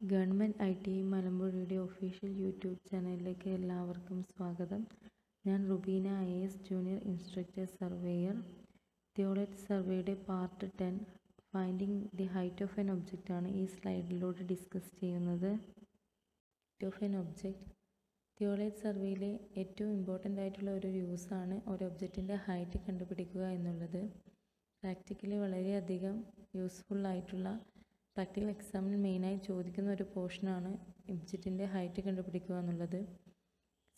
Government IT മലമ്പുഴയുടെ official YouTube ചാനലിലേക്ക് എല്ലാവർക്കും സ്വാഗതം. ഞാൻ Rubeena IAS junior instructor surveyor. Theodolite സർവേയുടെ part 10 finding the height of an object ആണ് ഈ സ്ലൈഡിലൂടെ ഡിസ്കസ് ചെയ്യുന്നത്. Height of an object theodolite സർവേയിലെ ഏറ്റവും ഇമ്പോർട്ടൻ്റ് ആയിട്ടുള്ള ഒരു യൂസാണ് ഒരു ഒബ്ജക്റ്റിൻ്റെ ഹൈറ്റ് കണ്ടുപിടിക്കുക എന്നുള്ളത്. പ്രാക്ടിക്കലി വളരെയധികം യൂസ്ഫുൾ ആയിട്ടുള്ള പ്രാക്ടിക്കൽ എക്സാമിന് മെയിനായി ചോദിക്കുന്ന ഒരു പോർഷനാണ് ഒബ്ജക്റ്റിൻ്റെ ഹൈറ്റ് കണ്ടുപിടിക്കുക എന്നുള്ളത്.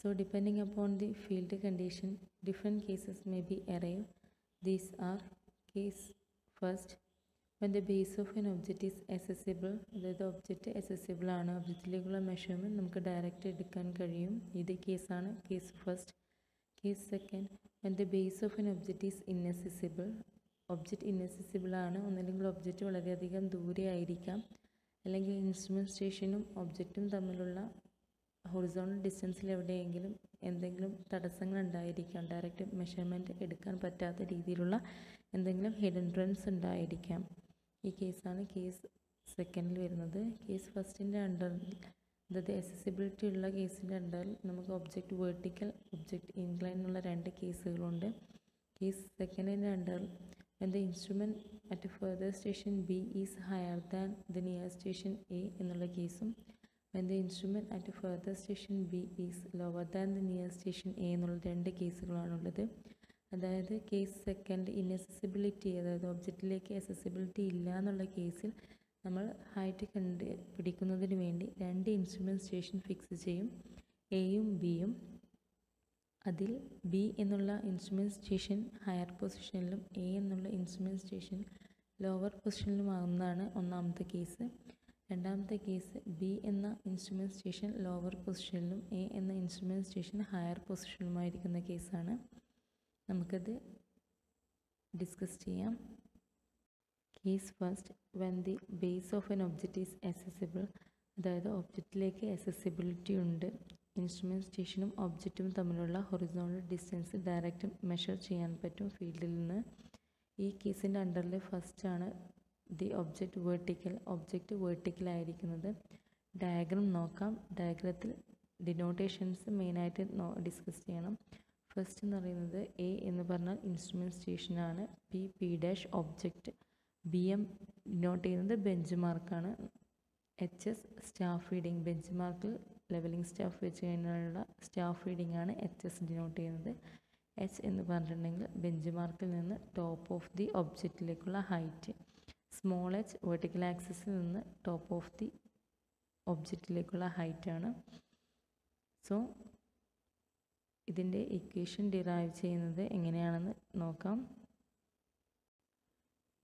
So depending upon the field condition different cases may be arrive. These are case first, when the base of an object is accessible, അതായത് ഒബ്ജക്റ്റ് accessible ആണ്, ഒബ്ജക്റ്റിലേക്കുള്ള മെഷർമെൻറ്റ് നമുക്ക് ഡയറക്റ്റ് എടുക്കാൻ കഴിയും. ഇത് കേസാണ് case first. Case second, when the base of an object is inaccessible, object inaccessible ആണ്, ഒന്നല്ലെങ്കിൽ object വളരെയധികം ദൂരെ ആയിരിക്കാം, അല്ലെങ്കിൽ ഇൻസ്ട്രുമെൻറ്റ് സ്റ്റേഷനും ഒബ്ജക്റ്റും തമ്മിലുള്ള ഹൊറിസോണ്ടൽ ഡിസ്റ്റൻസിൽ എവിടെയെങ്കിലും എന്തെങ്കിലും തടസ്സങ്ങൾ ഉണ്ടായിരിക്കാം, ഡയറക്റ്റ് മെഷർമെൻറ്റ് എടുക്കാൻ പറ്റാത്ത രീതിയിലുള്ള എന്തെങ്കിലും ഹിഡൻ ഉണ്ടായിരിക്കാം. ഈ കേസാണ് കേസ് സെക്കൻഡിൽ വരുന്നത്. കേസ് ഫസ്റ്റിൻ്റെ അണ്ടറിൽ, അതായത് accessibility ഉള്ള കേസിൻ്റെ അണ്ടറിൽ നമുക്ക് ഒബ്ജക്റ്റ് വെർട്ടിക്കൽ, ഒബ്ജക്റ്റ് ഇൻക്ലൈൻ എന്നുള്ള രണ്ട് കേസുകളുണ്ട്. കേസ് സെക്കൻഡിൻ്റെ അണ്ടറിൽ when the instrument at a further station B is higher than the near station A എന്നുള്ള കേസും, when the instrument at a further station B is lower than the near station A എന്നുള്ള രണ്ട് കേസുകളാണുള്ളത്. അതായത് case second ഇൻഅക്സസിബിലിറ്റി, അതായത് ഒബ്ജക്റ്റിലേക്ക് accessibility ഇല്ല എന്നുള്ള കേസിൽ നമ്മൾ ഹൈറ്റ് കണ്ടുപിടിക്കുന്നതിന് വേണ്ടി രണ്ട് ഇൻസ്ട്രുമെൻറ്റ് സ്റ്റേഷൻ ഫിക്സ് ചെയ്യും, എയും ബിയും. അതിൽ ബി എന്നുള്ള ഇൻസ്ട്രുമെൻറ്റ് സ്റ്റേഷൻ ഹയർ പൊസിഷനിലും എ എന്നുള്ള ഇൻസ്ട്രുമെൻറ്റ് സ്റ്റേഷൻ ലോവർ പൊസിഷനിലും ആകുന്നതാണ് ഒന്നാമത്തെ കേസ്. രണ്ടാമത്തെ കേസ് ബി എന്ന ഇൻസ്ട്രുമെൻറ്റ് സ്റ്റേഷൻ ലോവർ പൊസിഷനിലും എ എന്ന ഇൻസ്ട്രുമെൻറ്റ് സ്റ്റേഷൻ ഹയർ പൊസിഷനിലുമായിരിക്കുന്ന കേസാണ്. നമുക്കത് ഡിസ്കസ് ചെയ്യാം. Case first, when the base of an object is accessible, അതായത് ഒബ്ജക്റ്റിലേക്ക് അക്സസിബിലിറ്റി ഉണ്ട്, ഇൻസ്ട്രുമെൻറ്റ് സ്റ്റേഷനും ഒബ്ജക്റ്റും തമ്മിലുള്ള ഹൊറിസോണ്ടൽ ഡിസ്റ്റൻസ് ഡയറക്റ്റ് മെഷർ ചെയ്യാൻ പറ്റും ഫീൽഡിൽ നിന്ന്. ഈ കേസിൻ്റെ അണ്ടറിൽ ഫസ്റ്റാണ് ദി ഒബ്ജക്റ്റ് വെർട്ടിക്കൽ, ഒബ്ജക്റ്റ് വെർട്ടിക്കലായിരിക്കുന്നത്. ഡയഗ്രം നോക്കാം. ഡയഗ്രത്തിൽ ഡിനോട്ടേഷൻസ് മെയിനായിട്ട് ഡിസ്കസ് ചെയ്യണം. ഫസ്റ്റ് എന്ന് പറയുന്നത് എ എന്ന് പറഞ്ഞാൽ ഇൻസ്ട്രുമെൻറ്റ് സ്റ്റേഷനാണ്, P dash object, BM denote ചെയ്യുന്നത് ബെഞ്ച് മാർക്കാണ്, HS സ്റ്റാഫ് റീഡിങ്, ബെഞ്ച് മാർക്കിൽ ലെവലിംഗ് സ്റ്റാഫ് വെച്ച് കഴിഞ്ഞാലുള്ള സ്റ്റാഫ് റീഡിംഗ് ആണ് HS ഡിനോട്ട് ചെയ്യുന്നത്. H എന്ന് പറഞ്ഞിട്ടുണ്ടെങ്കിൽ ബെഞ്ച് മാർക്കിൽ നിന്ന് ടോപ്പ് ഓഫ് ദി ഒബ്ജക്റ്റിലേക്കുള്ള ഹൈറ്റ്, സ്മോൾ h വെർട്ടിക്കൽ ആക്സിസിൽ നിന്ന് ടോപ്പ് ഓഫ് ദി ഒബ്ജക്റ്റിലേക്കുള്ള ഹൈറ്റാണ്. സോ ഇതിൻ്റെ ഇക്വേഷൻ ഡിറൈവ് ചെയ്യുന്നത് എങ്ങനെയാണെന്ന് നോക്കാം.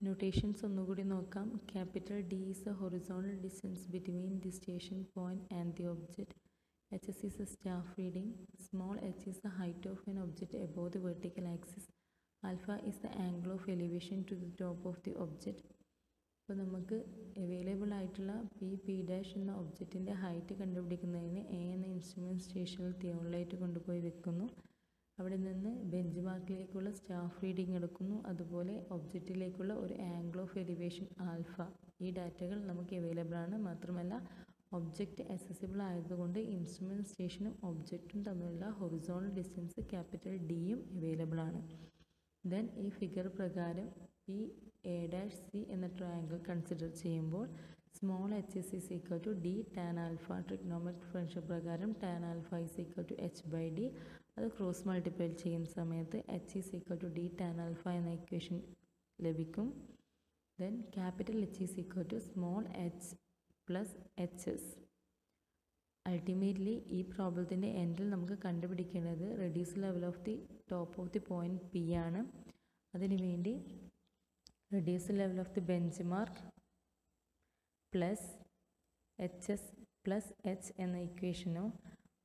നോട്ടേഷൻസ് ഒന്നുകൂടി നോക്കാം. Capital D is the horizontal distance between the station point and the object. HS is the staff reading. Small h is the height of an object above the vertical axis. Alpha is the angle of elevation to the top of the object. അപ്പോൾ നമുക്ക് available ആയിട്ടുള്ള P dash എന്ന ഒബ്ജക്റ്റിൻ്റെ height കണ്ടുപിടിക്കുന്നതിന് A എന്ന instrument സ്റ്റേഷനിൽ തിയോളൈറ്റ് കൊണ്ടുപോയി വെക്കുന്നു. അവിടെ നിന്ന് ബെഞ്ച് മാർക്കിലേക്കുള്ള സ്റ്റാഫ് റീഡിംഗ് എടുക്കുന്നു, അതുപോലെ ഒബ്ജക്റ്റിലേക്കുള്ള ഒരു ആംഗിൾ ഓഫ് എലിവേഷൻ ആൽഫ. ഈ ഡാറ്റകൾ നമുക്ക് അവൈലബിൾ ആണ്. മാത്രമല്ല ഒബ്ജക്റ്റ് അക്സസിബിൾ ആയതുകൊണ്ട് ഇൻസ്ട്രുമെൻറ്റ് സ്റ്റേഷനും ഒബ്ജക്റ്റും തമ്മിലുള്ള ഹൊറിസോണ്ടൽ ഡിസ്റ്റൻസ് ക്യാപിറ്റൽ ഡിയും അവൈലബിൾ ആണ്. ദെൻ ഈ ഫിഗർ പ്രകാരം PA'(C) എന്ന ട്രയാങ്കിൾ കൺസിഡർ ചെയ്യുമ്പോൾ small h is equal to D tan alpha. Trigonometric differential പ്രകാരം tan alpha is equal to H/D. അത് ക്രോസ് മൾട്ടിപ്ലൈ ചെയ്യുന്ന സമയത്ത് H is equal to D tan alpha എന്ന ഇക്വേഷൻ ലഭിക്കും. Then capital H is equal to small h plus HS. Ultimately ഈ പ്രോബ്ലത്തിൻ്റെ എൻഡിൽ നമുക്ക് കണ്ടുപിടിക്കേണ്ടത് reduce level of the top of the point P ആണ്. അതിനു വേണ്ടി reduce level of the bench mark plus HS plus H എന്ന ഇക്വേഷനോ,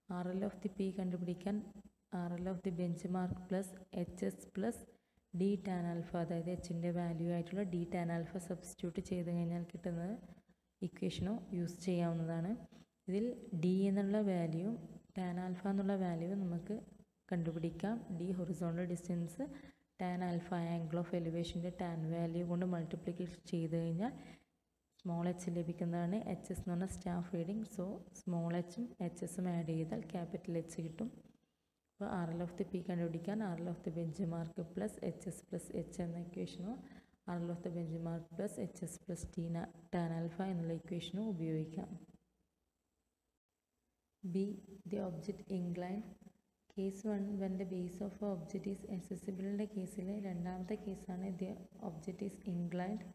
RL ഓഫ് ദി P കണ്ടുപിടിക്കാൻ RL of the bench mark plus HS plus D tan alpha, അതായത് Hൻ്റെ value ആയിട്ടുള്ള D tan alpha substitute ചെയ്ത് കഴിഞ്ഞാൽ കിട്ടുന്ന ഇക്വേഷനോ യൂസ് ചെയ്യാവുന്നതാണ്. ഇതിൽ D എന്നുള്ള വാല്യൂ tan alpha എന്നുള്ള വാല്യൂ നമുക്ക് കണ്ടുപിടിക്കാം. D horizontal distance, tan alpha angle of എലിവേഷൻ്റെ tan വാല്യൂ കൊണ്ട് മൾട്ടിപ്ലിക്കേഷൻ ചെയ്ത് കഴിഞ്ഞാൽ സ്മോൾ എച്ച് ലഭിക്കുന്നതാണ്. എച്ച് എസ് എന്ന് പറഞ്ഞാൽ സ്റ്റാഫ് റീഡിങ്. സോ സ്മോൾ എച്ചും എച്ച് എസും ആഡ് ചെയ്താൽ ക്യാപിറ്റൽ എച്ച് കിട്ടും. അപ്പോൾ RL ഓഫ് ദി പി കണ്ടുപിടിക്കാൻ RL of the bench mark plus H S plus H എന്ന ഇക്വേഷനോ RL of the bench mark plus H S plus tan alpha എന്നുള്ള ഇക്വേഷനോ ഉപയോഗിക്കാം. B. The object inclined. Case 1 when the base of object is അക്സസിബിളിൻ്റെ കേസിലെ രണ്ടാമത്തെ കേസാണ് the object is inclined.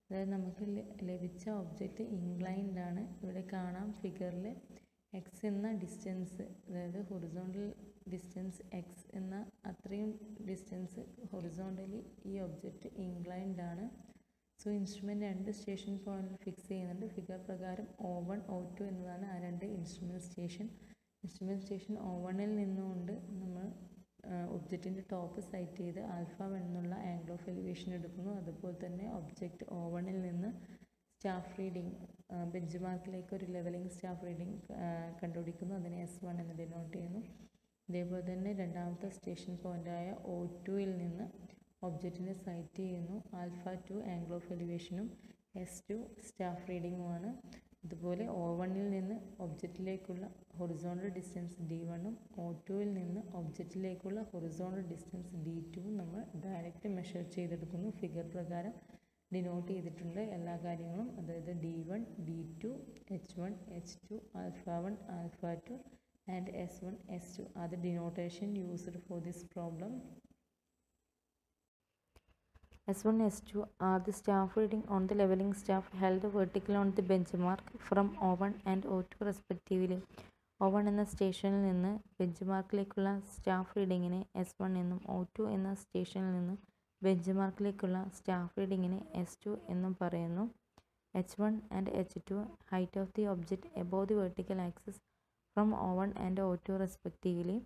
അതായത് നമുക്ക് ലഭിച്ച ഒബ്ജക്റ്റ് ഇൻക്ലൈൻഡ് ആണ്. ഇവിടെ കാണാം ഫിഗറിൽ എക്സ് എന്ന ഡിസ്റ്റൻസ്, അതായത് ഹൊറിസോണ്ടൽ ഡിസ്റ്റൻസ് എക്സ് എന്ന അത്രയും ഡിസ്റ്റൻസ് ഹൊറിസോണ്ടലി ഈ ഒബ്ജക്റ്റ് ഇൻക്ലൈൻഡ് ആണ്. സോ ഇൻസ്ട്രുമെൻറ്റ് രണ്ട് സ്റ്റേഷൻ പോയിന്റിൽ ഫിക്സ് ചെയ്യുന്നുണ്ട്. ഫിഗർ പ്രകാരം O1 O2 എന്നതാണ് ആ രണ്ട് ഇൻസ്ട്രുമെൻറ്റ് സ്റ്റേഷൻ. ഇൻസ്ട്രുമെൻറ്റ് സ്റ്റേഷൻ O1ൽ നിന്നുകൊണ്ട് നമ്മൾ ഒബ്ജക്റ്റിൻ്റെ ടോപ്പ് സൈറ്റ് ചെയ്ത് α1 എന്നുള്ള ആംഗിൾ ഓഫ് എലിവേഷൻ എടുക്കുന്നു. അതുപോലെ തന്നെ ഒബ്ജക്റ്റ് O1ൽ നിന്ന് സ്റ്റാഫ് റീഡിങ് ബെഞ്ച് മാർക്കിലേക്ക് ഒരു ലെവലിംഗ് സ്റ്റാഫ് റീഡിങ് കണ്ടുപിടിക്കുന്നു. അതിനെ S1 എന്ന് ഡിനോട്ട് ചെയ്യുന്നു. ഇതേപോലെ തന്നെ രണ്ടാമത്തെ സ്റ്റേഷൻ പോയിൻ്റായ O2ൽ നിന്ന് ഒബ്ജക്റ്റിനെ സൈറ്റ് ചെയ്യുന്നു. α2 ആംഗിൾ ഓഫ് എലിവേഷനും S2 സ്റ്റാഫ് റീഡിങ്ങുമാണ്. അതുപോലെ O1ൽ നിന്ന് ഒബ്ജക്റ്റിലേക്കുള്ള ഹൊറിസോണ്ടൽ ഡിസ്റ്റൻസ് D1ഉം O2ൽ നിന്ന് ഒബ്ജക്റ്റിലേക്കുള്ള ഹൊറിസോണ്ടൽ ഡിസ്റ്റൻസ് D2ഉം നമ്മൾ ഡയറക്റ്റ് മെഷർ ചെയ്തെടുക്കുന്നു. ഫിഗർ പ്രകാരം ഡിനോട്ട് ചെയ്തിട്ടുണ്ട് എല്ലാ കാര്യങ്ങളും. അതായത് D1 D2 H1 H2 α1 α2 and S1 S2 are the denotation used for this problem. S1 S2 are the staff reading on the leveling staff held vertically on the benchmark from O1 and O2 respectively. O1 എന്ന സ്റ്റേഷനിൽ നിന്ന് bench മാർക്കിലേക്കുള്ള staff റീഡിങ്ങിനെ S1 എന്നും O2 എന്ന സ്റ്റേഷനിൽ നിന്ന് bench മാർക്കിലേക്കുള്ള staff റീഡിങ്ങിനെ S2 എന്നും പറയുന്നു. H1 and H2 height of the object above the vertical axis from O1 and O2 respectively.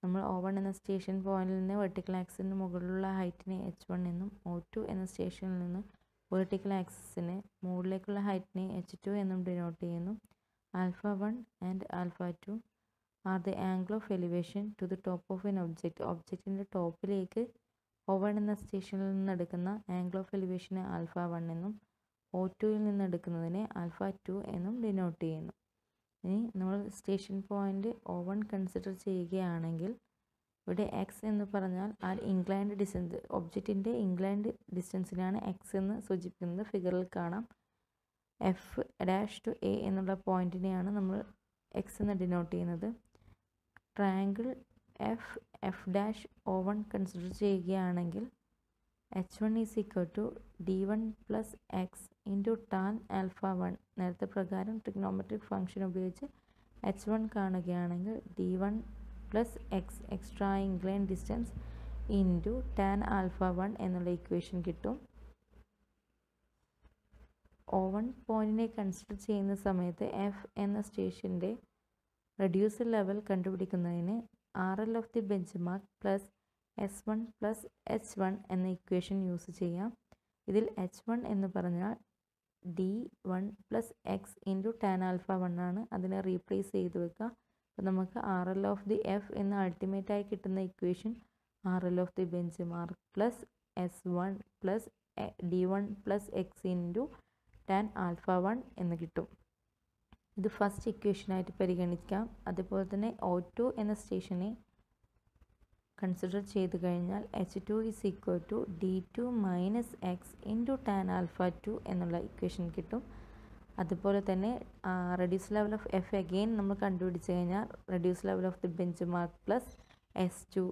നമ്മൾ O1 എന്ന സ്റ്റേഷൻ പോയിന്റിൽ നിന്ന് വെർട്ടിക്കൽ ആക്സിന് മുകളിലുള്ള ഹൈറ്റിനെ H1 എന്നും O2 എന്ന സ്റ്റേഷനിൽ നിന്ന് വെർട്ടിക്കൽ ആക്സിന് മുകളിലേക്കുള്ള ഹൈറ്റിനെ H2 എന്നും ഡിനോട്ട് ചെയ്യുന്നു. α1 and α2 are the angle of elevation to the top of an object. ഒബ്ജക്റ്റിൻ്റെ ടോപ്പിലേക്ക് O1 എന്ന സ്റ്റേഷനിൽ നിന്ന് എടുക്കുന്ന ആംഗിൾ ഓഫ് എലിവേഷനെ α1 എന്നും O2ൽ നിന്ന് എടുക്കുന്നതിനെ α2 എന്നും ഡിനോട്ട് ചെയ്യുന്നു. ഇനി നമ്മൾ സ്റ്റേഷൻ പോയിൻ്റ് O1 കൺസിഡർ ചെയ്യുകയാണെങ്കിൽ ഇവിടെ എക്സ് എന്ന് പറഞ്ഞാൽ ആ ഇൻക്ലൈൻഡ് ഡിസ്റ്റൻസ്, ഒബ്ജക്റ്റിൻ്റെ ഇൻക്ലൈൻഡ് ഡിസ്റ്റൻസിനാണ് എക്സ് എന്ന് സൂചിപ്പിക്കുന്നത്. ഫിഗറിൽ കാണാം. F'(A) എന്നുള്ള പോയിൻറ്റിനെയാണ് നമ്മൾ എക്സ് എന്ന് ഡിനോട്ട് ചെയ്യുന്നത്. ട്രയാങ്കിൾ F'(O1) കൺസിഡർ ചെയ്യുകയാണെങ്കിൽ H1 is equal to D1 plus x into tan α1. നേരത്തെ പ്രകാരം ട്രിഗ്നോമെട്രിക് ഫംഗ്ഷൻ ഉപയോഗിച്ച് H1 കാണുകയാണെങ്കിൽ D1 plus x extra incline distance into tan α1 എന്നുള്ള ഇക്വേഷൻ കിട്ടും. O1 പോയിൻറ്റിനെ കൺസിഡർ ചെയ്യുന്ന സമയത്ത് എഫ് എന്ന സ്റ്റേഷൻ്റെ റെഡ്യൂസർ ലെവൽ കണ്ടുപിടിക്കുന്നതിന് RL of the bench mark plus S1 plus H1 എന്ന ഇക്വേഷൻ യൂസ് ചെയ്യാം. ഇതിൽ H1 എന്ന് പറഞ്ഞാൽ D1 plus x into tan α1 ആണ്. അതിനെ റീപ്ലേസ് ചെയ്ത് വെക്കുക. അപ്പോൾ നമുക്ക് RL ഓഫ് ദി എഫ് എന്ന അൾട്ടിമേറ്റായി കിട്ടുന്ന equation RL of the bench mark plus S1 plus D1 plus x into tan α1 എന്ന് കിട്ടും. ഇത് ഫസ്റ്റ് ഇക്വേഷനായിട്ട് പരിഗണിക്കാം. അതുപോലെ തന്നെ O2 എന്ന സ്റ്റേഷനെ കൺസിഡർ ചെയ്ത് കഴിഞ്ഞാൽ H2 is equal to D2 minus x into tan α2 എന്നുള്ള ഇക്വേഷൻ കിട്ടും. അതുപോലെ തന്നെ reduce level of F again നമ്മൾ കണ്ടുപിടിച്ച് കഴിഞ്ഞാൽ reduce level of the bench mark plus S2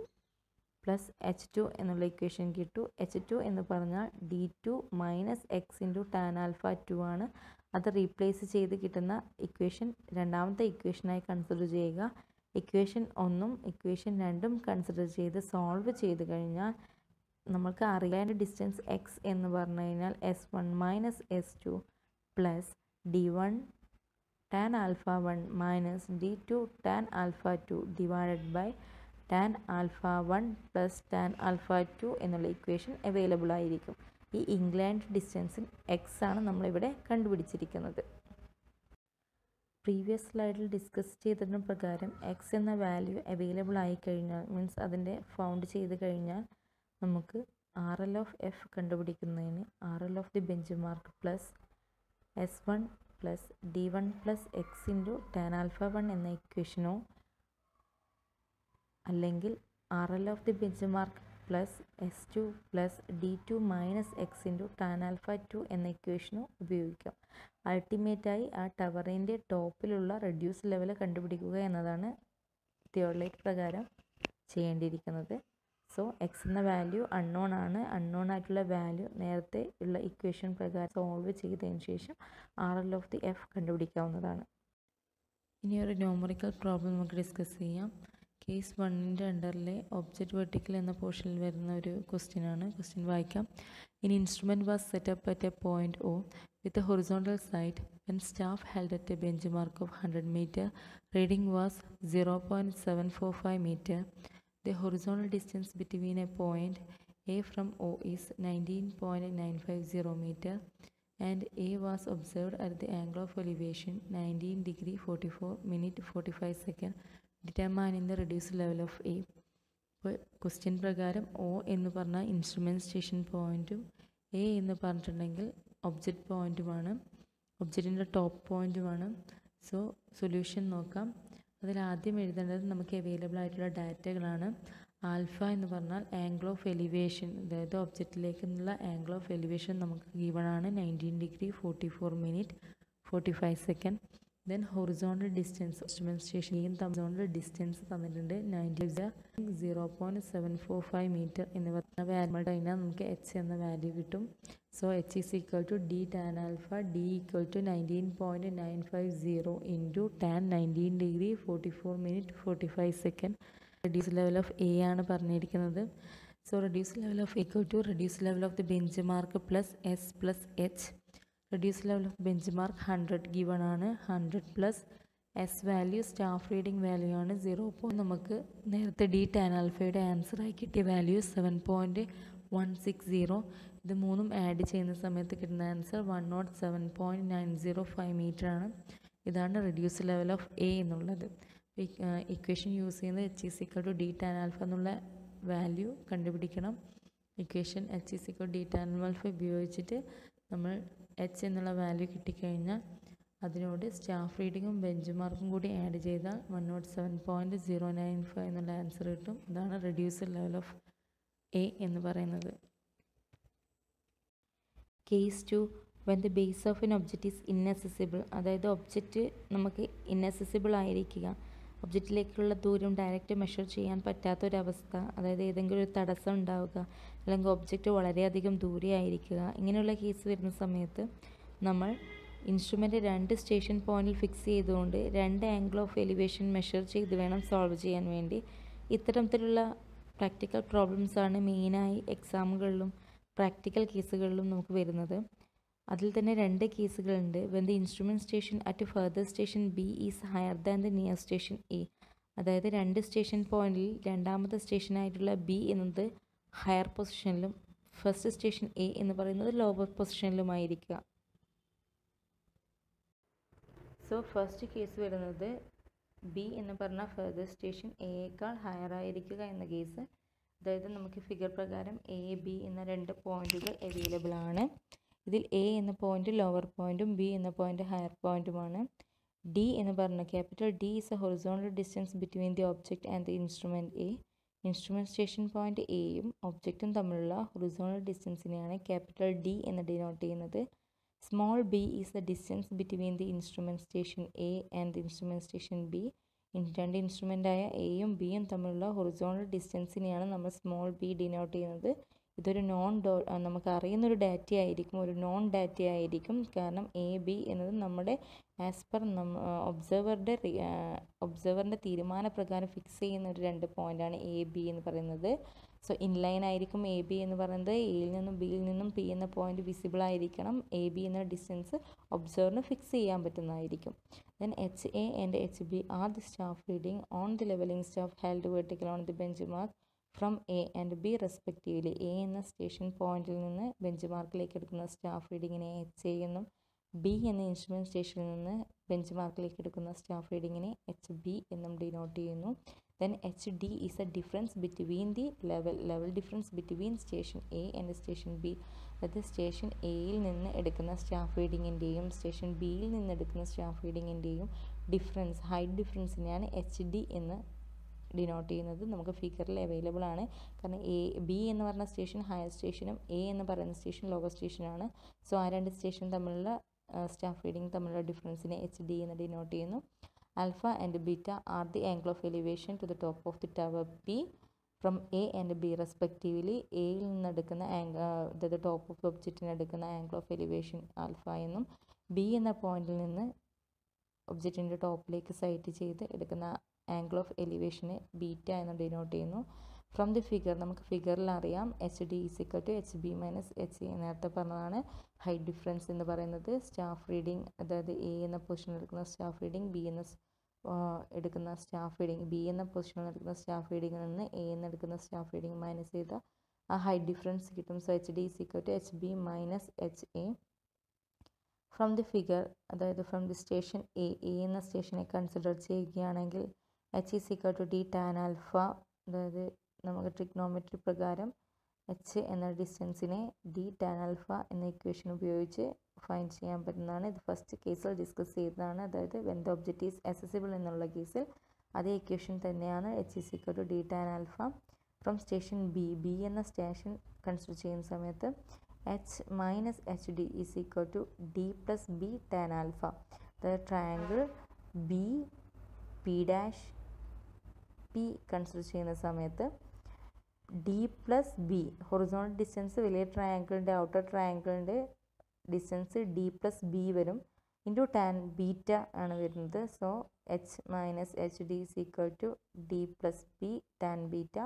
plus H2 എന്നുള്ള ഇക്വേഷൻ കിട്ടും. H2 എന്ന് പറഞ്ഞാൽ D2 minus x into tan α2 ആണ്. അത് റീപ്ലേസ് ചെയ്ത് കിട്ടുന്ന ഇക്വേഷൻ രണ്ടാമത്തെ ഇക്വേഷനായി കൺസിഡർ ചെയ്യുക. ഇക്വേഷൻ 1ഉം ഇക്വേഷൻ 2ഉം കൺസിഡർ ചെയ്ത് സോൾവ് ചെയ്ത് കഴിഞ്ഞാൽ നമുക്ക് അറിയാവുന്ന ഡിസ്റ്റൻസ് എക്സ് എന്ന് പറഞ്ഞു കഴിഞ്ഞാൽ S1 minus S2 plus D1 tan α1 minus D2 tan α2 divided by tan α1 plus tan α2 എന്നുള്ള ഇക്വേഷൻ അവൈലബിൾ ആയിരിക്കും. ഈ ഇൻക്ലൈൻഡ് ഡിസ്റ്റൻസിൽ എക്സ് ആണ് നമ്മളിവിടെ കണ്ടുപിടിച്ചിരിക്കുന്നത്. പ്രീവിയസ് സ്ലൈഡിൽ ഡിസ്കസ് ചെയ്തതിന് പ്രകാരം എക്സ് എന്ന വാല്യൂ അവൈലബിൾ ആയി കഴിഞ്ഞാൽ മീൻസ് അതിൻ്റെ ഫൗണ്ട് ചെയ്ത് കഴിഞ്ഞാൽ നമുക്ക് RL ഓഫ് എഫ് കണ്ടുപിടിക്കുന്നതിന് RL of the bench mark plus S1 plus D1 plus x into tan alpha 1 എന്ന ഇക്വേഷനോ അല്ലെങ്കിൽ RL of the bench mark plus S2 plus D2 minus x into tan alpha 2 എന്ന ഇക്വേഷനോ ഉപയോഗിക്കാം. അൾട്ടിമേറ്റായി ആ ടവറിൻ്റെ ടോപ്പിലുള്ള reduce level കണ്ടുപിടിക്കുക എന്നതാണ് theodolite പ്രകാരം ചെയ്യേണ്ടിയിരിക്കുന്നത്. So X എന്ന വാല്യൂ അൺനോൺ ആണ്. അൺനോൺ ആയിട്ടുള്ള വാല്യൂ നേരത്തെ ഉള്ള ഇക്വേഷൻ പ്രകാരം സോൾവ് ചെയ്തതിന് ശേഷം RL ഓഫ് ദി എഫ് കണ്ടുപിടിക്കാവുന്നതാണ്. ഇനി ഒരു ന്യൂമറിക്കൽ പ്രോബ്ലം നമുക്ക് ഡിസ്കസ് ചെയ്യാം. കേസ് 1ൻ്റെ അണ്ടറിലെ ഒബ്ജക്റ്റ് വെർട്ടിക്കൽ എന്ന പോർഷനിൽ വരുന്ന ഒരു ക്വസ്റ്റ്യൻ ആണ്. ക്വസ്റ്റ്യൻ വായിക്കാം. In instrument was set up at A point O with a horizontal side when staff held at A bench mark of 100 meter. Reading was 0.745 meter. The horizontal distance between a point A from O is 19.950 meter and A was observed at the angle of elevation 19 degree 44 minute 45 second. Determining the reduced level of A. ഇപ്പോൾ question പ്രകാരം O എന്ന് പറഞ്ഞാൽ instrument station പോയിൻറ്റും A എന്ന് പറഞ്ഞിട്ടുണ്ടെങ്കിൽ object പോയിൻറ്റുമാണ്, ഒബ്ജക്റ്റിൻ്റെ top പോയിൻറ്റുമാണ്. So solution നോക്കാം. അതിൽ ആദ്യം എഴുതേണ്ടത് നമുക്ക് അവൈലബിൾ ആയിട്ടുള്ള ഡാറ്റകളാണ്. ആൽഫ എന്ന് പറഞ്ഞാൽ ആംഗിൾ ഓഫ് എലിവേഷൻ, അതായത് ഒബ്ജക്റ്റിലേക്ക് നിന്നുള്ള ആംഗിൾ ഓഫ് എലിവേഷൻ നമുക്ക് ഗീവൺ ആണ് 19 degree 44 minute 45 second. Then horizontal distance instrument സ്റ്റേഷനിലും ഹൊറിസോണ്ടൽ ഡിസ്റ്റൻസ് തന്നിട്ടുണ്ട് 0.745 meter എന്നിവ വാല്യൂ കഴിഞ്ഞാൽ നമുക്ക് എച്ച് എന്ന വാല്യൂ കിട്ടും. So h is equal to D tan alpha, d equal to 19.950 into tan 19 degree 44 minute 45 second. Reduce level of A ആണ് പറഞ്ഞിരിക്കുന്നത്. So reduce level of equal to reduce level of the bench mark plus s plus h. Reduce level of bench mark 100 given ആണ്. 100 plus s value staff reading value ആണ് 0. നമുക്ക് നേരത്തെ D tan ആൽഫയുടെ ആൻസറായി കിട്ടിയ value 7.160. ഇത് മൂന്നും add ചെയ്യുന്ന സമയത്ത് കിട്ടുന്ന ആൻസർ 107.905 meter ആണ്. ഇതാണ് റെഡ്യൂസ് ലെവൽ ഓഫ് എ എന്നുള്ളത്. ഇക്വേഷൻ യൂസ് ചെയ്യുന്നത് h is equal to D tan alpha എന്നുള്ള വാല്യൂ കണ്ടുപിടിക്കണം. Equation H is equal d tan alpha ഉപയോഗിച്ചിട്ട് നമ്മൾ എച്ച് എന്നുള്ള വാല്യൂ കിട്ടിക്കഴിഞ്ഞാൽ അതിനോട് സ്റ്റാഫ് റീഡിങ്ങും ബെഞ്ച് മാർക്കും കൂടി ആഡ് ചെയ്താൽ 107.095 എന്നുള്ള ആൻസർ കിട്ടും. ഇതാണ് റെഡ്യൂസ് ലെവൽ ഓഫ് എ എന്ന് പറയുന്നത്. Case 2 when the base of an object is inaccessible, അതായത് ഒബ്ജക്റ്റ് നമുക്ക് ഇന്നാക്സസിബിൾ ആയിരിക്കുക, ഒബ്ജക്റ്റിലേക്കുള്ള ദൂരം ഡയറക്റ്റ് മെഷർ ചെയ്യാൻ പറ്റാത്തൊരവസ്ഥ, അതായത് ഏതെങ്കിലും ഒരു തടസ്സം ഉണ്ടാവുക, അല്ലെങ്കിൽ ഒബ്ജക്റ്റ് വളരെയധികം ദൂരെ ആയിരിക്കുക. ഇങ്ങനെയുള്ള കേസ് വരുന്ന സമയത്ത് നമ്മൾ ഇൻസ്ട്രുമെൻ്റ് 2 സ്റ്റേഷൻ പോയിന്റിൽ ഫിക്സ് ചെയ്തുകൊണ്ട് 2 ആംഗിൾ ഓഫ് എലിവേഷൻ മെഷർ ചെയ്ത് വേണം സോൾവ് ചെയ്യാൻ വേണ്ടി. ഇത്തരത്തിലുള്ള പ്രാക്ടിക്കൽ പ്രോബ്ലംസാണ് മെയിനായി എക്സാമുകളിലും പ്രാക്ടിക്കൽ കേസുകളിലും നമുക്ക് വരുന്നത്. അതിൽ തന്നെ 2 കേസുകളുണ്ട്. When the instrument station at further station B is higher than the near station A, അതായത് 2 സ്റ്റേഷൻ പോയിന്റിൽ രണ്ടാമത്തെ സ്റ്റേഷനായിട്ടുള്ള ബി എന്നത് ഹയർ പൊസിഷനിലും ഫസ്റ്റ് സ്റ്റേഷൻ എ എന്ന് പറയുന്നത് ലോവർ പൊസിഷനിലുമായിരിക്കുക. സോ ഫസ്റ്റ് കേസ് വരുന്നത് ബി എന്ന് പറഞ്ഞ ഫർദർ സ്റ്റേഷൻ എയേക്കാൾ ഹയർ ആയിരിക്കുക എന്ന കേസ്. അതായത് നമുക്ക് ഫിഗർ പ്രകാരം എ ബി എന്ന 2 പോയിന്റുകൾ അവൈലബിൾ ആണ്. ഇതിൽ എ എന്ന പോയിന്റ് ലോവർ പോയിന്റും ബി എന്ന പോയിന്റ് ഹയർ പോയിന്റുമാണ്. ഡി എന്ന് പറഞ്ഞ capital D is A horizontal distance between the object and the instrument A. Instrument station point എയും ഒബ്ജക്റ്റും തമ്മിലുള്ള ഹൊറിസോണ്ടൽ ഡിസ്റ്റൻസിനെയാണ് ക്യാപിറ്റൽ ഡി എന്ന് ഡിനോട്ട് ചെയ്യുന്നത്. Small B is the distance between the instrument station A and the instrument station B. 2 ഇൻസ്ട്രുമെൻ്റായ എയും ബിയും തമ്മിലുള്ള horizontal ഡിസ്റ്റൻസിനെയാണ് നമ്മൾ small B denote ചെയ്യുന്നത്. ഇതൊരു നമുക്ക് അറിയുന്നൊരു ഡാറ്റ ആയിരിക്കും, ഒരു നോൺ ഡാറ്റ ആയിരിക്കും. കാരണം എ ബി എന്നത് നമ്മുടെ ആസ് പെർ ഒബ്സർവറിൻ്റെ തീരുമാനപ്രകാരം ഫിക്സ് ചെയ്യുന്ന ഒരു 2 പോയിൻ്റാണ് എ ബി എന്ന് പറയുന്നത്. സോ ഇൻലൈൻ ആയിരിക്കും എ ബി എന്ന് പറയുന്നത്. എയിൽ നിന്നും ബിയിൽ നിന്നും പി എന്ന പോയിന്റ് വിസിബിൾ ആയിരിക്കണം. എ ബി എന്ന ഡിസ്റ്റൻസ് ഒബ്സർവറിന് ഫിക്സ് ചെയ്യാൻ പറ്റുന്നതായിരിക്കും. Then H A and H B are the staff reading on the levelling staff held vertical on the bench mark from A and B respectively. A എന്ന station പോയിന്റിൽ നിന്ന് bench മാർക്കിലേക്ക് എടുക്കുന്ന staff റീഡിങ്ങിനെ H A എന്നും B എന്ന instrument സ്റ്റേഷനിൽ നിന്ന് bench മാർക്കിലേക്ക് എടുക്കുന്ന staff റീഡിങ്ങിനെ H B എന്നും ഡിനോട്ട് ചെയ്യുന്നു. Then H D is A difference between the level difference between station A and station B. അതായത് സ്റ്റേഷൻ എയിൽ നിന്ന് എടുക്കുന്ന സ്റ്റാഫ് റീഡിങ്ങിൻ്റെയും സ്റ്റേഷൻ ബിയിൽ നിന്ന് എടുക്കുന്ന സ്റ്റാഫ് റീഡിങ്ങിൻ്റെയും ഡിഫറൻസ്, ഹൈറ്റ് ഡിഫറൻസിനെയാണ് HD എന്ന് ഡിനോട്ട് ചെയ്യുന്നത്. നമുക്ക് ഫിഗറിൽ അവൈലബിൾ ആണ്. കാരണം ബി എന്ന് പറഞ്ഞ സ്റ്റേഷൻ ഹയർ സ്റ്റേഷനും എ എന്ന് പറയുന്ന സ്റ്റേഷൻ ലോവർ സ്റ്റേഷനാണ്. സോ ആ രണ്ട് സ്റ്റേഷൻ തമ്മിലുള്ള സ്റ്റാഫ് റീഡിങ് തമ്മിലുള്ള ഡിഫറൻസിനെ HD എന്ന് ഡിനോട്ട് ചെയ്യുന്നു. Alpha and beta are the angle of elevation to the top of the tower P from A and B respectively. എയിൽ നിന്ന് എടുക്കുന്ന അതായത് ടോപ്പ് ഓഫ് ഒബ്ജക്റ്റിന് എടുക്കുന്ന ആംഗിൾ ഓഫ് എലിവേഷൻ ആൽഫ എന്നും ബി എന്ന പോയിന്റിൽ നിന്ന് ഒബ്ജക്റ്റിൻ്റെ ടോപ്പിലേക്ക് സൈറ്റ് ചെയ്ത് എടുക്കുന്ന ആംഗിൾ ഓഫ് എലിവേഷന് ബീറ്റ എന്ന് ഡിനോട്ട് ചെയ്യുന്നു. ഫ്രം ദി ഫിഗർ, നമുക്ക് ഫിഗറിൽ അറിയാം HD = HB - HA. നേരത്തെ പറഞ്ഞതാണ് ഹൈറ്റ് ഡിഫറൻസ് എന്ന് പറയുന്നത്. സ്റ്റാഫ് റീഡിങ്, അതായത് എ എന്ന പൊസിഷനിൽ എടുക്കുന്ന സ്റ്റാഫ് റീഡിങ് ബി എന്ന എടുക്കുന്ന സ്റ്റാഫ് റീഡിങ്, ബി എന്ന പൊസിഷനിൽ എടുക്കുന്ന സ്റ്റാഫ് റീഡിങ്ങിൽ നിന്ന് എ എന്ന് എടുക്കുന്ന സ്റ്റാഫ് റീഡിങ് മൈനസ് ചെയ്ത ആ ഹൈറ്റ് ഡിഫറൻസ് കിട്ടും. So HD = HB - HA. From the figure, അതായത് ഫ്രം ദി സ്റ്റേഷൻ എ എന്ന സ്റ്റേഷനെ കൺസിഡർ ചെയ്യുകയാണെങ്കിൽ H = D tan alpha. അതായത് നമുക്ക് ട്രിഗ്നോമെട്രി പ്രകാരം H എന്ന ഡിസ്റ്റൻസിനെ D tan alpha എന്ന ഇക്വേഷൻ ഉപയോഗിച്ച് ഫൈൻഡ് ചെയ്യാൻ പറ്റുന്നതാണ്. ഇത് ഫസ്റ്റ് കേസിൽ ഡിസ്കസ് ചെയ്തതാണ്. അതായത് when the object is accessible എന്നുള്ള കേസിൽ അതേ ഇക്വേഷൻ തന്നെയാണ് H = D tan alpha. From station B എന്ന സ്റ്റേഷൻ കൺസിഡർ ചെയ്യുന്ന സമയത്ത് H - HD = D + B tan alpha. അതായത് ട്രയാങ്കിൾ B P കൺസിഡർ ചെയ്യുന്ന സമയത്ത് D + B ഹൊറിസോണ്ടൽ ഡിസ്റ്റൻസ് വലിയ ട്രയാങ്കിളിൻ്റെ ഔട്ടർ ട്രയാങ്കിളിൻ്റെ ഡിസ്റ്റൻസ് D + B വരും. ഇൻറ്റു ടാൻ ബീറ്റ ആണ് വരുന്നത്. So H - HD = D + B tan beta.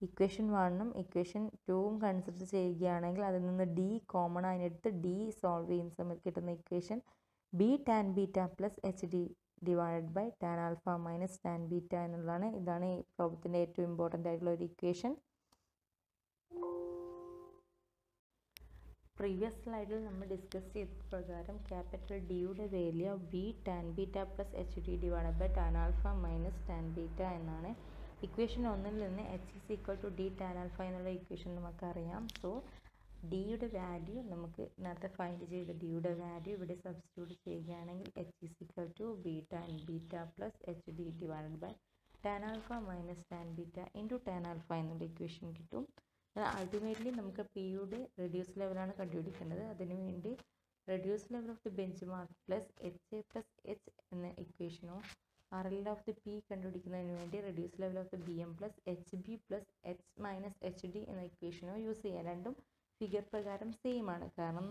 Equation 1ഉം ഇക്വേഷൻ 2ഉം കൺസിഡർ ചെയ്യുകയാണെങ്കിൽ അതിൽ നിന്ന് D കോമൺ അതിനെടുത്ത് D സോൾവ് ചെയ്യുന്ന സമയത്ത് കിട്ടുന്ന equation B tan beta + HD / tan alpha - tan beta എന്നുള്ളതാണ്. ഇതാണ് ഈ പ്രോബ്ലത്തിൻ്റെ ഏറ്റവും ഇമ്പോർട്ടൻ്റ് ആയിട്ടുള്ള ഒരു ഇക്വേഷൻ. പ്രീവിയസ് സ്ലൈഡിൽ നമ്മൾ ഡിസ്കസ് ചെയ്ത പ്രകാരം ക്യാപിറ്റൽ ഡിയുടെ value B tan beta + HD / tan alpha - tan beta എന്നാണ്. ഇക്വേഷൻ 1ൽ നിന്ന് H = D tan alpha എന്നുള്ള ഇക്വേഷൻ നമുക്കറിയാം. സോ ഡിയുടെ വാല്യൂ നമുക്ക് നേരത്തെ ഫൈൻഡ് ചെയ്ത ഡിയുടെ വാല്യൂ ഇവിടെ സബ്സ്റ്റിറ്റ്യൂട്ട് ചെയ്യുകയാണെങ്കിൽ H = B tan beta + HD / tan alpha - tan beta tan alpha എന്നുള്ള ഇക്വേഷൻ കിട്ടും. അൾട്ടിമേറ്റ്ലി നമുക്ക് പിയുടെ റെഡ്യൂസ് ലെവലാണ് കണ്ടുപിടിക്കേണ്ടത്. അതിനുവേണ്ടി reduce level of the bench mark HA + H എന്ന ഇക്വേഷനോ RL ഓഫ് ദി പി കണ്ടുപിടിക്കുന്നതിന് വേണ്ടി reduce level of the BM + HB + H - HD എന്ന ഇക്വേഷനോ യൂസ് ചെയ്യാം. രണ്ടും ഫിഗർ പ്രകാരം സെയിം ആണ്. കാരണം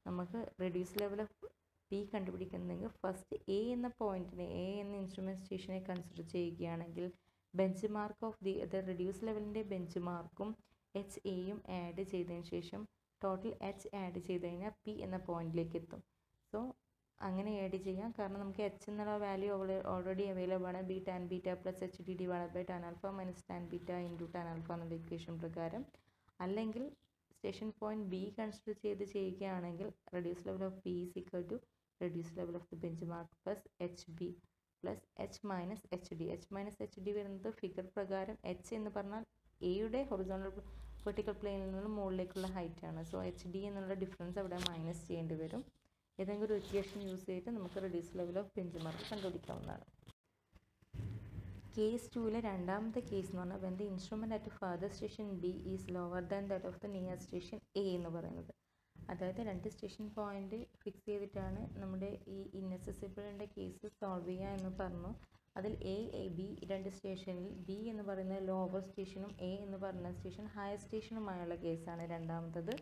നമുക്ക് റെഡ്യൂസ് ലെവൽ ഓഫ് പി കണ്ടുപിടിക്കുന്നെങ്കിൽ ഫസ്റ്റ് എ എന്ന പോയിന്റിനെ, എ എന്ന ഇൻസ്ട്രുമെൻറ്റ് സ്റ്റേഷനെ കൺസിഡർ ചെയ്യുകയാണെങ്കിൽ bench mark of the reduce ലെവലിൻ്റെ ബെഞ്ച് മാർക്കും HAയും ആഡ് ചെയ്തതിന് ശേഷം ടോട്ടൽ H ആഡ് ചെയ്ത് കഴിഞ്ഞാൽ P എന്ന പോയിന്റിലേക്ക് എത്തും. സോ അങ്ങനെ ആഡ് ചെയ്യാം. കാരണം നമുക്ക് H എന്നുള്ള വാല്യൂ ഓൾറെഡി അവൈലബിൾ ആണ്. B tan beta + HD / tan alpha - tan beta tan alpha എന്നുള്ള ഇക്വേഷൻ പ്രകാരം. അല്ലെങ്കിൽ സ്റ്റേഷൻ പോയിന്റ് ബി കൺസിഡർ ചെയ്യുകയാണെങ്കിൽ reduce level of P = reduce level of the bench mark HB + H - HD. H - HD വരുന്നത് figure പ്രകാരം H എന്ന് പറഞ്ഞാൽ എയുടെ horizontal vertical പ്ലെയിനിൽ നിന്ന് മുകളിലേക്കുള്ള ഹൈറ്റ് ആണ്. സോ HD എന്നുള്ള ഡിഫറൻസ് അവിടെ മൈനസ് ചെയ്യേണ്ടി വരും. ഏതെങ്കിലും ഒരു ഇക്വേഷൻ യൂസ് ചെയ്തിട്ട് നമുക്ക് reduce level of bench mark കണ്ടുപിടിക്കാവുന്നതാണ്. കേസ് 2ലെ രണ്ടാമത്തെ കേസ് എന്ന് പറഞ്ഞാൽ when the instrument at further station B is lower than that of the near station A എന്ന് പറയുന്നത്. അതായത് രണ്ട് സ്റ്റേഷൻ പോയിന്റ് ഫിക്സ് ചെയ്തിട്ടാണ് നമ്മുടെ ഈ ഇന്നസസിബിളിൻ്റെ കേസ് സോൾവ് ചെയ്യുക എന്ന് പറഞ്ഞു. അതിൽ A, B രണ്ട് സ്റ്റേഷനിൽ B എന്ന് പറയുന്ന ലോവർ സ്റ്റേഷനും A എന്ന് പറയുന്ന സ്റ്റേഷൻ ഹയർ സ്റ്റേഷനുമായുള്ള കേസാണ് രണ്ടാമത്തത്.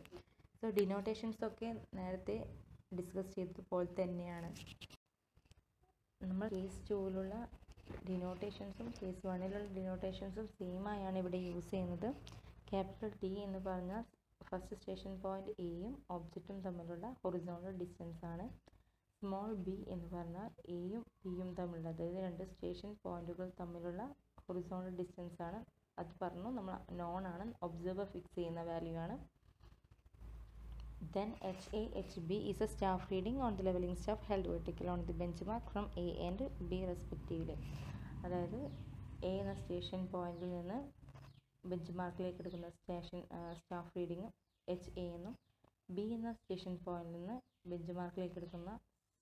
സോ ഡിനോട്ടേഷൻസ് ഒക്കെ നേരത്തെ ഡിസ്കസ് ചെയ്തതുപോലെ തന്നെയാണ്. നമ്മൾ കേസ് 2ലുള്ള ഡിനോട്ടേഷൻസും കേസ് 1ലുള്ള ഡിനോട്ടേഷൻസും സെയിം ആയാണ് ഇവിടെ യൂസ് ചെയ്യുന്നത്. ക്യാപിറ്റൽ D എന്ന് പറഞ്ഞാൽ ഫസ്റ്റ് സ്റ്റേഷൻ പോയിന്റ് എയും ഒബ്ജക്റ്റും തമ്മിലുള്ള ഹൊറിസോണ്ടൽ ഡിസ്റ്റൻസ് ആണ്. സ്മോൾ b എന്ന് പറഞ്ഞാൽ എയും പിയും തമ്മിലുള്ള, അതായത് രണ്ട് സ്റ്റേഷൻ പോയിന്റുകൾ തമ്മിലുള്ള ഹൊറിസോണ്ടൽ ഡിസ്റ്റൻസ് ആണ്. അത് പറഞ്ഞു നമ്മൾ നോൺ ആണ്, ഒബ്സർവർ ഫിക്സ് ചെയ്യുന്ന വാല്യൂ ആണ്. Then HA, HB is a staff reading on the leveling staff held vertical on the benchmark from A and B respectively. അതായത് A എന്ന സ്റ്റേഷൻ പോയിന്റിൽ നിന്ന് ബെഞ്ച് മാർക്കിലേക്ക് എടുക്കുന്ന സ്റ്റാഫ് റീഡിങ് HA എന്നും B എന്ന station പോയിന്റിൽ നിന്ന് ബെഞ്ച് മാർക്കിലേക്ക് എടുക്കുന്ന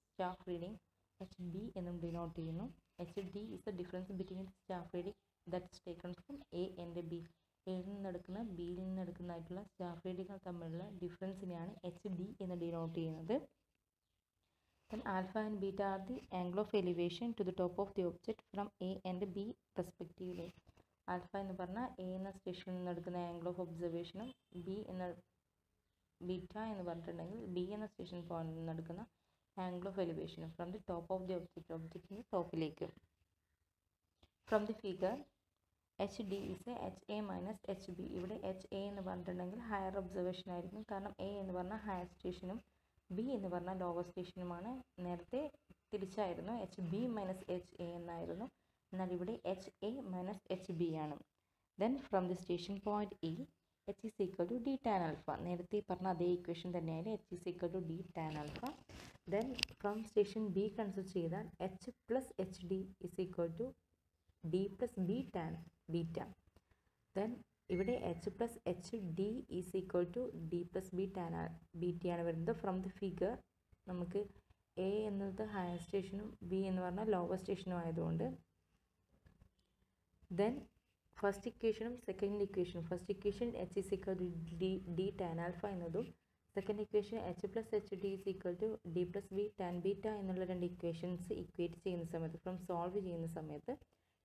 സ്റ്റാഫ് റീഡിംഗ് എച്ച് ബി എന്നും ഡിനോട്ട് ചെയ്യുന്നു. H D is the difference between staff reading that's taken from A and B. എയിൽ നിന്നെടുക്കുന്ന ബിയിൽ നിന്നെടുക്കുന്നതായിട്ടുള്ള സ്റ്റാഫ് റീഡിങ്ങുകൾ തമ്മിലുള്ള ഡിഫറൻസിനെയാണ് എച്ച് ഡി എന്ന് ഡിനോട്ട് ചെയ്യുന്നത്. Then alpha and beta are the angle of elevation to the top of the object from A and B respectively. Alpha എന്ന് പറഞ്ഞാൽ A എന്ന സ്റ്റേഷനിൽ നിന്ന് എടുക്കുന്ന ആംഗിൾ ഓഫ് ഒബ്സർവേഷനും ബീറ്റ എന്ന് പറഞ്ഞിട്ടുണ്ടെങ്കിൽ ബി എന്ന സ്റ്റേഷൻ പോയിന്റിൽ നിന്ന് എടുക്കുന്ന ആംഗിൾ ഓഫ് എലിവേഷനും from the top of the ഒബ്ജക്റ്റിൻ്റെ ടോപ്പിലേക്ക്. From the figure H D is H A minus H B. ഇവിടെ എച്ച് എ എന്ന് പറഞ്ഞിട്ടുണ്ടെങ്കിൽ ഹയർ ഒബ്സർവേഷൻ ആയിരിക്കും, കാരണം എ എന്ന് പറഞ്ഞാൽ ഹയർ സ്റ്റേഷനും ബി എന്ന് പറഞ്ഞാൽ ലോവർ സ്റ്റേഷനുമാണ്. നേരത്തെ തിരിച്ചായിരുന്നു, H B minus H A എന്നായിരുന്നു, എന്നാൽ ഇവിടെ H A minus H B ആണ്. Then from the station point E H is equal to D tan alpha. നേരത്തെ പറഞ്ഞ അതേ ഇക്വേഷൻ തന്നെയായിരുന്നു, H is equal to D tan alpha. Then from station B consider ചെയ്താൽ H plus H D is equal to D plus B tan beta. Then ഇവിടെ H plus H D is equal to D plus B tan ബീറ്റയാണ് വരുന്നത്. From the figure നമുക്ക് A എന്നത് higher സ്റ്റേഷനും B എന്ന് പറഞ്ഞാൽ lower സ്റ്റേഷനും ആയതുകൊണ്ട് ദെൻ ഫസ്റ്റ് ഇക്വേഷനും സെക്കൻഡ് ഇക്വേഷനും, first equation H is equal to D tan alpha എന്നതും second equation H plus H D is equal to D plus B tan beta എന്നുള്ള രണ്ട് ഇക്വേഷൻസ് ഇക്വേറ്റ് ചെയ്യുന്ന സമയത്ത്, ഫ്രം സോൾവ് ചെയ്യുന്ന സമയത്ത്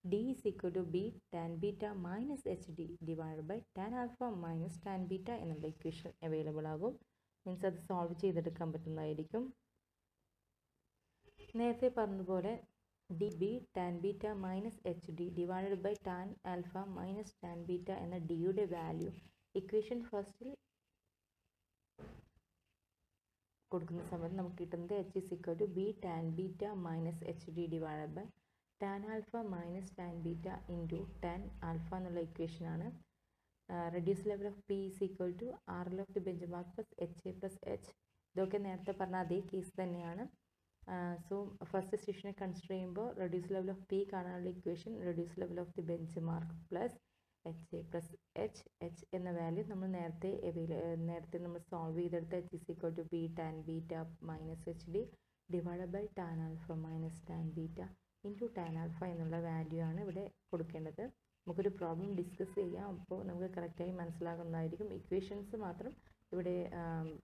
d is equal to b tan beta minus hd divided by tan alpha minus tan beta എന്നുള്ള equation available ആകും. Means അത് solve ചെയ്തെടുക്കാൻ പറ്റുന്നതായിരിക്കും. നേരത്തെ പറഞ്ഞതുപോലെ D B tan beta minus H D divided by tan alpha minus tan beta എന്ന ഡിയുടെ value equation ഫസ്റ്റിൽ കൊടുക്കുന്ന സമയത്ത് നമുക്ക് കിട്ടുന്നത് H is equal to B tan beta minus H D divided by tan alpha minus tan beta into tan alpha എന്നുള്ള ഇക്വേഷനാണ്. Reduce level of P is equal to R L of the bench mark plus H A plus h. ഇതൊക്കെ നേരത്തെ പറഞ്ഞ അതേ case തന്നെയാണ്. So first സ്റ്റേഷനെ consider ചെയ്യുമ്പോൾ reduce level of P കാണാനുള്ള equation reduce level of the bench mark plus H A plus H എന്ന value നമ്മൾ നേരത്തെ നമ്മൾ സോൾവ് ചെയ്തെടുത്ത h is equal to B tan beta minus H D divide by tan alpha minus tan beta into tan alpha എന്നുള്ള value ആണ് ഇവിടെ കൊടുക്കേണ്ടത്. നമുക്കൊരു പ്രോബ്ലം ഡിസ്കസ് ചെയ്യാം, അപ്പോൾ നമുക്ക് കറക്റ്റായി മനസ്സിലാകുന്നതായിരിക്കും. ഇക്വേഷൻസ് മാത്രം ഇവിടെ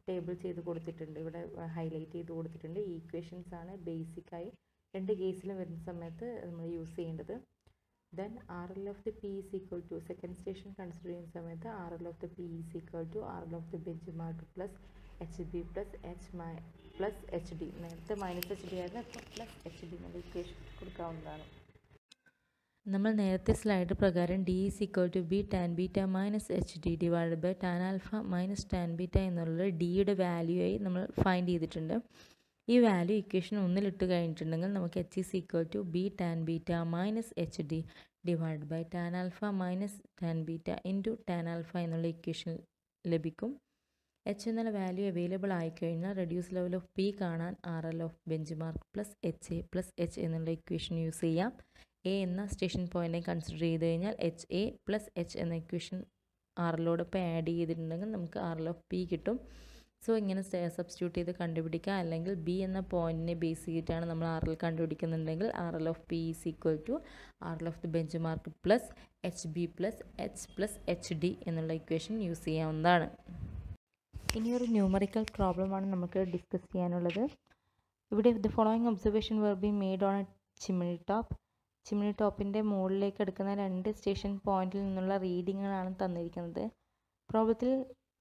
ടേബിൾ ചെയ്ത് കൊടുത്തിട്ടുണ്ട്, ഇവിടെ ഹൈലൈറ്റ് ചെയ്ത് കൊടുത്തിട്ടുണ്ട്. ഈ ഇക്വേഷൻസ് ആണ് ബേസിക്കായി രണ്ട് കേസിലും വരുന്ന സമയത്ത് നമ്മൾ യൂസ് ചെയ്യേണ്ടത്. Then R L of the P is equal to second station consider ചെയ്യുന്ന സമയത്ത് R L of the P is equal to R L of the bench mark plus H B plus plus H d. നേരത്തെ minus H d ആയിരുന്നു, അപ്പോൾ plus H D എന്നുള്ള equation കൊടുക്കാവുന്നതാണ്. നമ്മൾ നേരത്തെ slide പ്രകാരം d is equal to B tan beta minus H D divide by tan alpha minus tan beta എന്നുള്ള ഡിയുടെ വാല്യൂ ആയി നമ്മൾ ഫൈൻഡ് ചെയ്തിട്ടുണ്ട്. ഈ വാല്യൂ ഇക്വേഷൻ ഒന്നിലിട്ട് കഴിഞ്ഞിട്ടുണ്ടെങ്കിൽ നമുക്ക് H is equal to B tan beta minus H D divide by tan alpha minus tan beta into tan alpha എന്നുള്ള ഇക്വേഷൻ ലഭിക്കും. എച്ച് എന്നുള്ള വാല്യൂ അവൈലബിൾ ആയിക്കഴിഞ്ഞാൽ റെഡ്യൂസ് ലെവൽ ഓഫ് പി കാണാൻ R L of bench mark plus H A plus H എന്നുള്ള equation use ചെയ്യാം. A എന്ന station പോയിൻറ്റിനെ consider ചെയ്ത് കഴിഞ്ഞാൽ എച്ച് എ പ്ലസ് എച്ച് എന്ന ഇക്വേഷൻ ആർ എല്ലോടൊപ്പം ആഡ് ചെയ്തിട്ടുണ്ടെങ്കിൽ നമുക്ക് ആർ എൽ ഓഫ് പി കിട്ടും. സോ ഇങ്ങനെ സബ്സ്റ്റിറ്റ്യൂട്ട് ചെയ്ത് കണ്ടുപിടിക്കുക. അല്ലെങ്കിൽ ബി എന്ന പോയിൻറ്റിനെ ബേസ് ചെയ്തിട്ടാണ് നമ്മൾ ആർ എൽ കണ്ടുപിടിക്കുന്നുണ്ടെങ്കിൽ R L of P is equal to R L of the bench mark plus H B plus H D എന്നുള്ള ഇക്വേഷൻ യൂസ് ചെയ്യാവുന്നതാണ്. ഇനിയൊരു ന്യൂമറിക്കൽ പ്രോബ്ലമാണ് നമുക്ക് ഡിസ്കസ് ചെയ്യാനുള്ളത്. ഇവിടെ the following observation were be made on a chimney top. Chimney ടോപ്പിൻ്റെ മുകളിലേക്ക് എടുക്കുന്ന രണ്ട് സ്റ്റേഷൻ പോയിന്റിൽ നിന്നുള്ള റീഡിങ്ങുകളാണ് തന്നിരിക്കുന്നത്. പ്രോബ്ലത്തിൽ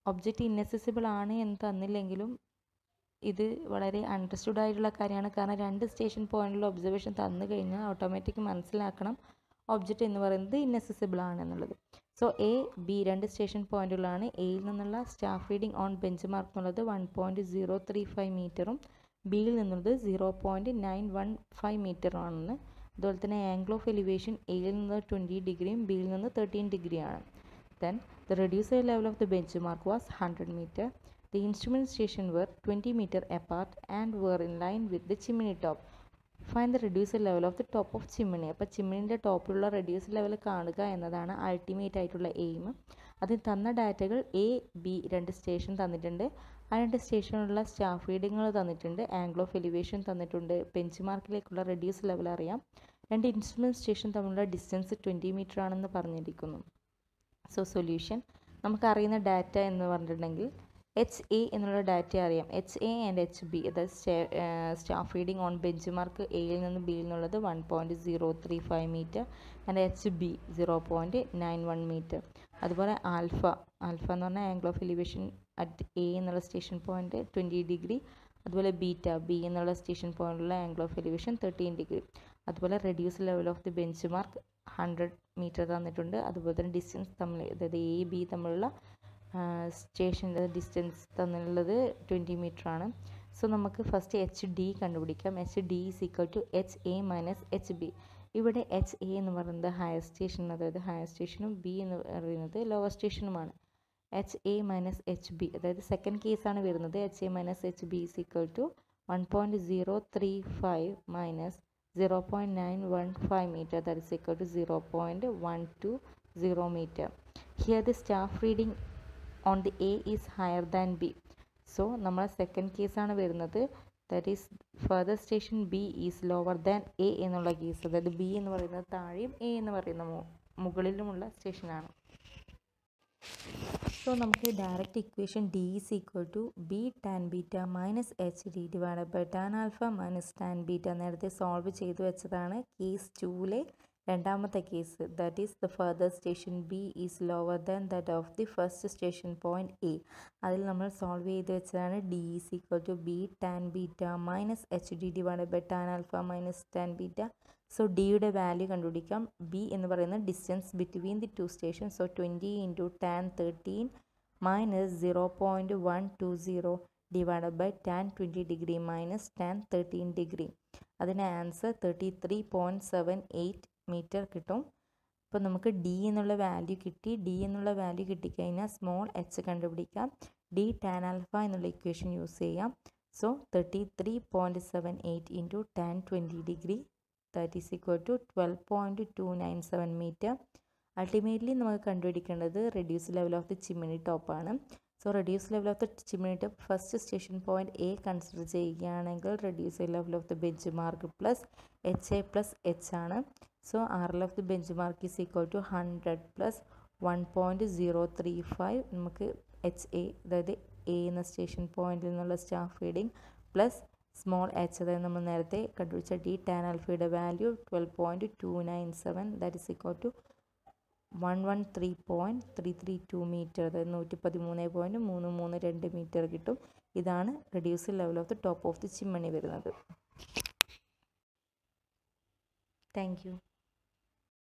ഒബ്ജക്റ്റ് ഇന്നസെസിബിൾ ആണ് എന്ന് തന്നില്ലെങ്കിലും ഇത് വളരെ അണ്ടർസ്റ്റുഡ് ആയിട്ടുള്ള കാര്യമാണ്. കാരണം രണ്ട് സ്റ്റേഷൻ പോയിന്റിലുള്ള ഒബ്സർവേഷൻ തന്നു കഴിഞ്ഞാൽ ഓട്ടോമാറ്റിക് മനസ്സിലാക്കണം ഒബ്ജക്റ്റ് എന്ന് പറയുന്നത് ഇന്നസെസിബിൾ ആണെന്നുള്ളത്. സോ എ ബി രണ്ട് സ്റ്റേഷൻ പോയിന്റുകളാണ്. എയിൽ നിന്നുള്ള staff reading on bench mark എന്നുള്ളത് 1.035 മീറ്ററും ബിയിൽ നിന്നുള്ളത് 0.915 മീറ്ററുമാണെന്ന്. അതുപോലെ തന്നെ ആംഗിൾ ഓഫ് എലിവേഷൻ എയിൽ നിന്ന് 20 ഡിഗ്രിയും ബിയിൽ നിന്ന് 13 ഡിഗ്രിയാണ്. Then the reducer level of the bench mark was 100 metre. The instrument station were 20 metre apart and were in line with the chimney top. Find the reducer level of the top of chimney. അപ്പോൾ ചിമ്മിനിൻ്റെ ടോപ്പിലുള്ള reducer level കാണുക എന്നതാണ് ultimate ആയിട്ടുള്ള aim. അതിൽ തന്ന ഡാറ്റകൾ A B രണ്ട് station തന്നിട്ടുണ്ട്. ആ 2 സ്റ്റേഷനിലുള്ള സ്റ്റാഫ് റീഡിങ്ങുകൾ തന്നിട്ടുണ്ട്, ആംഗിൾ ഓഫ് എലിവേഷൻ തന്നിട്ടുണ്ട്, ബെഞ്ച് മാർക്കിലേക്കുള്ള റെഡ്യൂസ് ലെവൽ അറിയാം, 2 ഇൻസ്ട്രുമെൻറ്റ് സ്റ്റേഷൻ തമ്മിലുള്ള ഡിസ്റ്റൻസ് 20 മീറ്റർ ആണെന്ന് പറഞ്ഞിരിക്കുന്നു. സോ സൊല്യൂഷൻ നമുക്കറിയുന്ന ഡാറ്റ എന്ന് പറഞ്ഞിട്ടുണ്ടെങ്കിൽ HA എന്നുള്ള ഡാറ്റ അറിയാം. HA ആൻഡ് HB അതായത് staff reading on bench mark എയിൽ നിന്ന് ബിയിൽ നിന്നുള്ളത് 1.035 മീറ്റർ ആൻഡ് HB 0.91 മീറ്റർ. അതുപോലെ ആൽഫ എന്ന് പറഞ്ഞാൽ angle of elevation at A എന്നുള്ള സ്റ്റേഷൻ പോയിന്റ് 20 ഡിഗ്രി. അതുപോലെ B എന്നുള്ള സ്റ്റേഷൻ പോയിന്റിലുള്ള ആംഗിൾ ഓഫ് എലിവേഷൻ 13 ഡിഗ്രി. അതുപോലെ reduce level of the bench mark 100 metre തന്നിട്ടുണ്ട്. അതുപോലെ തന്നെ ഡിസ്റ്റൻസ് തമ്മിൽ അതായത് A B തമ്മിലുള്ള സ്റ്റേഷൻ്റെ ഡിസ്റ്റൻസ് തന്നിട്ടുള്ളത് 20 മീറ്റർ ആണ്. സോ നമുക്ക് ഫസ്റ്റ് HD കണ്ടുപിടിക്കാം. HD is equal to HA minus HB. ഇവിടെ HA എന്ന് പറയുന്നത് ഹയർ സ്റ്റേഷൻ, അതായത് ഹയർ സ്റ്റേഷനും B എന്ന് പറയുന്നത് ലോവർ സ്റ്റേഷനുമാണ്. HA മൈനസ് HB അതായത് സെക്കൻഡ് കേസാണ് വരുന്നത്. HA minus HB is equal to 1.035 minus 0.915 meter, that is equal to 0.120 meter. Here the staff reading on the A is higher than B. So നമ്മൾ second കേസാണ് വരുന്നത്. That is further station B is lower than A എന്നുള്ള case. അതായത് B എന്ന് പറയുന്നത് താഴെയും A എന്ന് പറയുന്ന മുകളിലുമുള്ള സ്റ്റേഷനാണ്. സോ നമുക്ക് direct equation D is equal to B tan beta minus HD divided by tan alpha minus tan beta നേരത്തെ സോൾവ് ചെയ്തു വെച്ചതാണ്. കേസ് 2ലെ രണ്ടാമത്തെ case, that is the further station B is lower than that of the first station point A. അതിൽ നമ്മൾ solve ചെയ്ത് വെച്ചതാണ്. D is equal to B tan beta minus HD divided by tan alpha minus tan beta. So ഡിയുടെ value കണ്ടുപിടിക്കാം. B എന്ന് പറയുന്ന distance between the two station. So 20 into tan 13 minus 0.120 divided by tan 20 degree minus tan 13 degree. അതിന് answer 33.78 metre കിട്ടും. അപ്പോൾ നമുക്ക് D എന്നുള്ള value കിട്ടി. D എന്നുള്ള വാല്യൂ കിട്ടിക്കഴിഞ്ഞാൽ സ്മോൾ h കണ്ടുപിടിക്കാം. D tan ആൽഫ എന്നുള്ള ഇക്വേഷൻ യൂസ് ചെയ്യാം. So 33.78 into tan 20 degree that is equal to 12.297 metre. Ultimately നമുക്ക് കണ്ടുപിടിക്കേണ്ടത് reduce level of the chimney ടോപ്പാണ്. So reduce level of the chimney top first station point A consider ചെയ്യുകയാണെങ്കിൽ reduce level of the bench mark plus HA plus H ആണ്. So RL of the bench mark is equal to 100 plus 1.035 നമുക്ക് HA അതായത് A എന്ന station പോയിന്റിൽ നിന്നുള്ള staff reading plus small h അതായത് നമ്മൾ നേരത്തെ കണ്ടുപിടിച്ച D tan ആൽഫയുടെ value 12.297 that is equal to 113.332 metre, അതായത് 113.332 മീറ്റർ കിട്ടും. ഇതാണ് reduce level of the top of the chimney വരുന്നത്. Thank U.